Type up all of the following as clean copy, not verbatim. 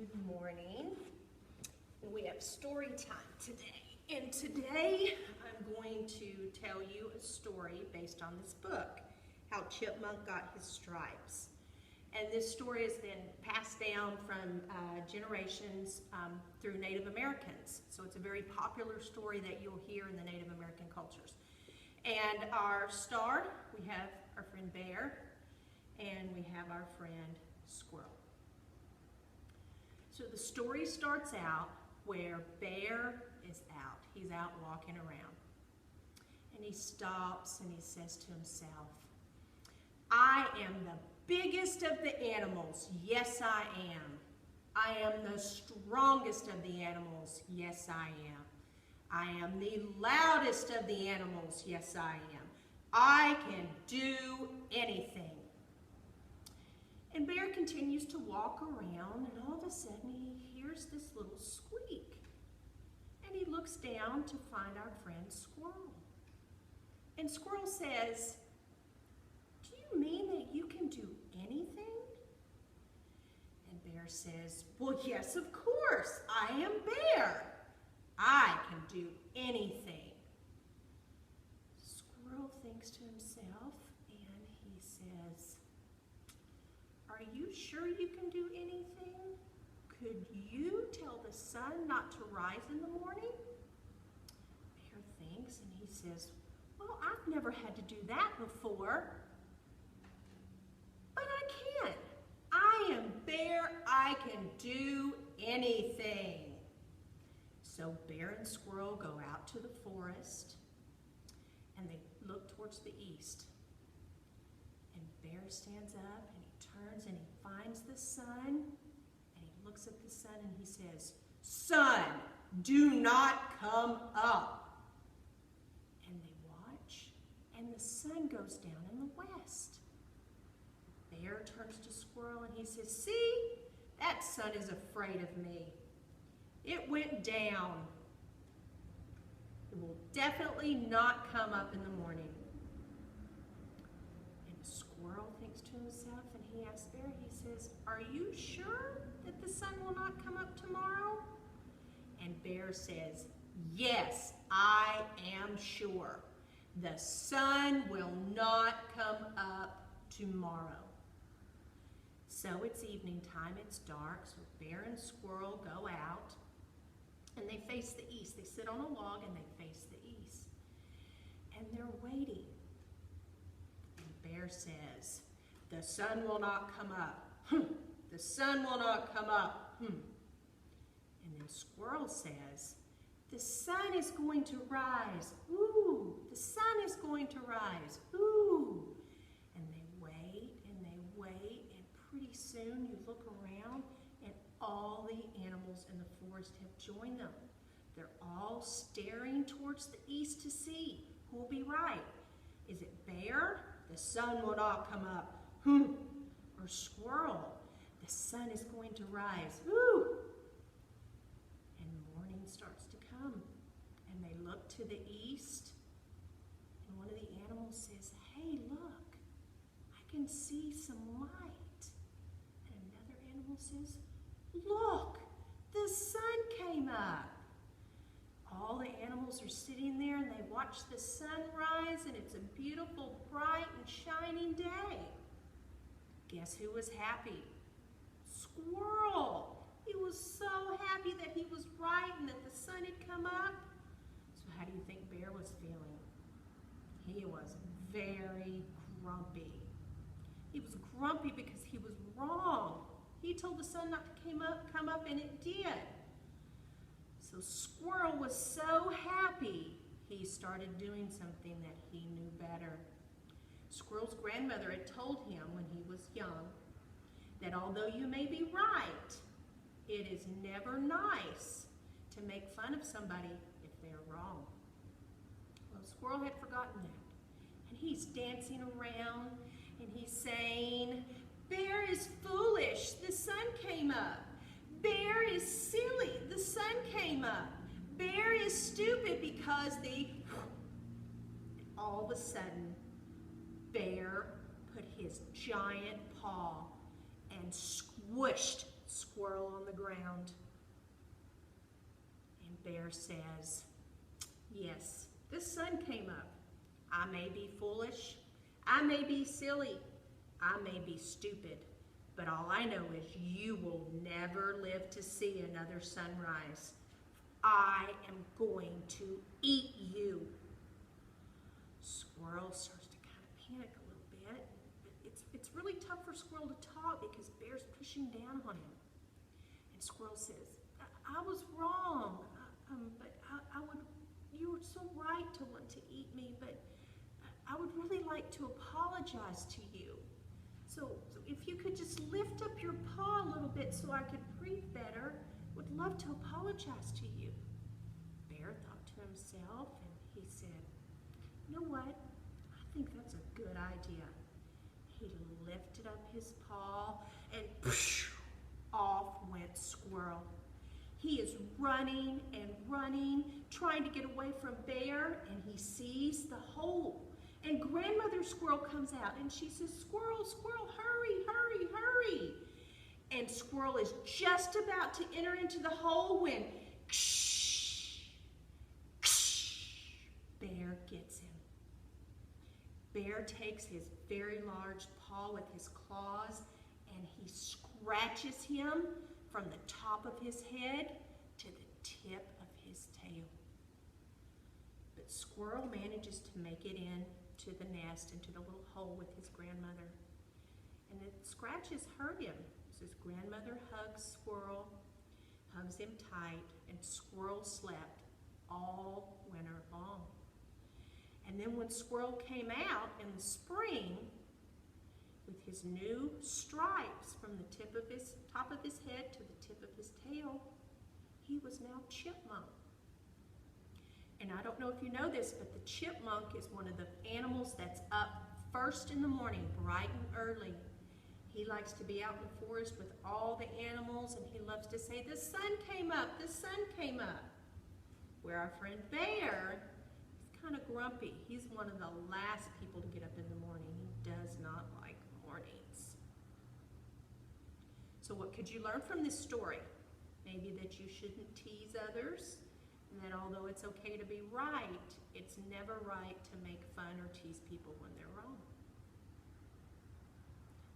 Good morning. We have story time today. And today I'm going to tell you a story based on this book, How Chipmunk Got His Stripes. And this story has been passed down from generations through Native Americans. So it's a very popular story that you'll hear in the Native American cultures. And our star, we have our friend Bear, and we have our friend Squirrel. So the story starts out where Bear is out. He's out walking around. And he stops and he says to himself, I am the biggest of the animals. Yes, I am. I am the strongest of the animals. Yes, I am. I am the loudest of the animals. Yes, I am. I can do anything. And Bear continues to walk around, and all of a sudden he hears this little squeak. And he looks down to find our friend Squirrel. And Squirrel says, do you mean that you can do anything? And Bear says, well, yes, of course. I am Bear. I can do anything. Squirrel thinks to himself, and he says, are you sure you can do anything? Could you tell the sun not to rise in the morning? Bear thinks and he says, well, I've never had to do that before. But I can. I am Bear. I can do anything. So Bear and Squirrel go out to the forest and they look towards the east. And Bear stands up and he turns and he finds the sun and he looks at the sun and he says, sun, do not come up. And they watch and the sun goes down in the west. Bear turns to Squirrel and he says, see, that sun is afraid of me. It went down. It will definitely not come up in the morning. Squirrel thinks to himself and he asks Bear, he says, are you sure that the sun will not come up tomorrow? And Bear says, yes, I am sure. The sun will not come up tomorrow. So it's evening time, it's dark, so Bear and Squirrel go out and they face the east. They sit on a log and they face the east. And they're waiting. Bear says, the sun will not come up. The sun will not come up. And then Squirrel says, the sun is going to rise. Ooh, the sun is going to rise. Ooh. And they wait and they wait, and pretty soon you look around and all the animals in the forest have joined them. They're all staring towards the east to see who will be right. Is it Bear? The sun will not come up. Or Squirrel, the sun is going to rise. Woo! And morning starts to come. And they look to the east. And one of the animals says, hey, look, I can see some light. And another animal says, look, the sun came up. All the animals are sitting there and they watch the sun rise, and it's a beautiful, bright, and shining day. Guess who was happy? Squirrel. He was so happy that he was right and that the sun had come up. So how do you think Bear was feeling? He was very grumpy. He was grumpy because he was wrong. He told the sun not to come up, and it did. So Squirrel was so happy, he started doing something that he knew better. Squirrel's grandmother had told him when he was young that although you may be right, it is never nice to make fun of somebody if they're wrong. Well, Squirrel had forgotten that. And he's dancing around and he's saying, Bear is foolish, the sun came up. Bear is silly, the sun came up. Bear is stupid because all of a sudden, Bear put his giant paw and squished squirrel on the ground. And Bear says, yes, the sun came up. I may be foolish, I may be silly, I may be stupid, but all I know is you will never live to see another sunrise. I am going to eat you. Squirrel starts to kind of panic a little bit. It's really tough for Squirrel to talk because Bear's pushing down on him. And Squirrel says, I was wrong, but you were so right to want to eat me, but I would really like to apologize to you. So if you could just lift up your paw a little bit so I could breathe better, would love to apologize to you. Bear thought to himself and he said, you know what? I think that's a good idea. He lifted up his paw and off went Squirrel. He is running and running, trying to get away from Bear, and he sees the hole. And Grandmother Squirrel comes out and she says, Squirrel, Squirrel, hurry, hurry, hurry. And Squirrel is just about to enter into the hole when Bear gets him. Bear takes his very large paw with his claws and he scratches him from the top of his head to the tip of his tail. But Squirrel manages to make it in to the nest, into the little hole with his grandmother. And the scratches hurt him. So his grandmother hugs Squirrel, hugs him tight, and Squirrel slept all winter long. And then when Squirrel came out in the spring with his new stripes from the top of his head to the tip of his tail, he was now Chipmunk. And I don't know if you know this, but the chipmunk is one of the animals that's up first in the morning, bright and early. He likes to be out in the forest with all the animals, and he loves to say, the sun came up, the sun came up. Where our friend Bear is kind of grumpy. He's one of the last people to get up in the morning. He does not like mornings. So what could you learn from this story? Maybe that you shouldn't tease others, and that although it's okay to be right, it's never right to make fun or tease people when they're wrong.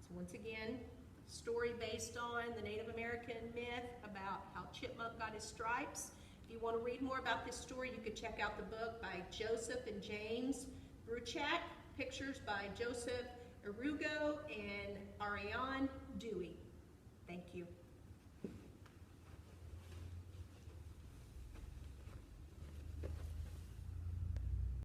So once again, story based on the Native American myth about how Chipmunk got his stripes. If you want to read more about this story, you could check out the book by Joseph and James Bruchac, pictures by Joseph Arugo and Ariane Dewey.